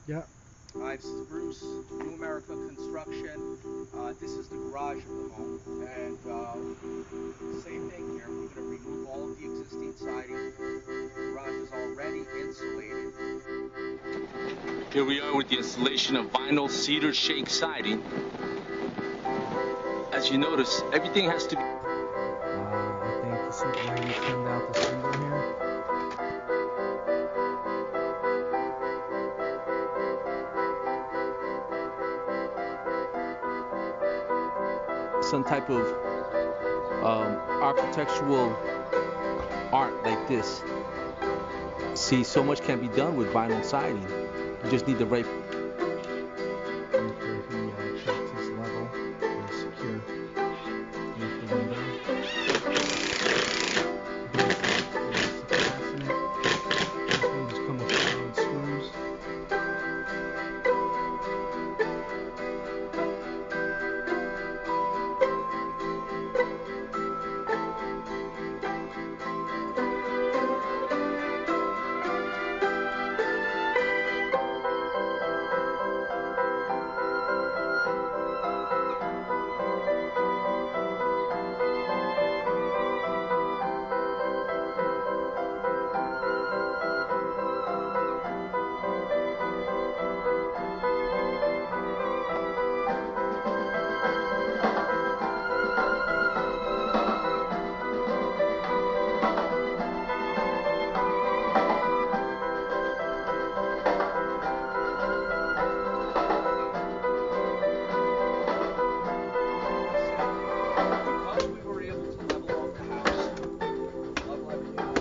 Yeah. Hi, this is Bruce, New America Construction. This is the garage of the home, and same thing here. We're going to remove all of the existing siding. The garage is already insulated. Here we are with the installation of vinyl cedar shake siding. As you notice, everything has to be... I think the superintendent trimmed out the single here. Some type of architectural art like this. See, so much can be done with vinyl siding. You just need the right... After he checks his level and secure with the window. There's the fastener. These windows come with 4 screws. Because we were able to level off the house, level everything off.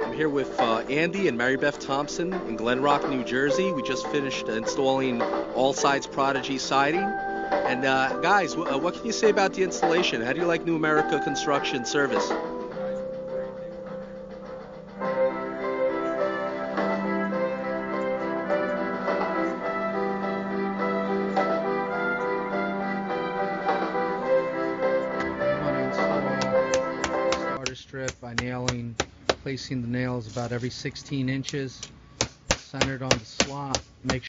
I'm here with Andy and Mary Beth Thompson in Glen Rock, New Jersey. We just finished installing All Sides Prodigy siding. And guys, what can you say about the installation? How do you like New America Construction service? Starter strip by placing the nails about every 16 inches, centered on the slot. Make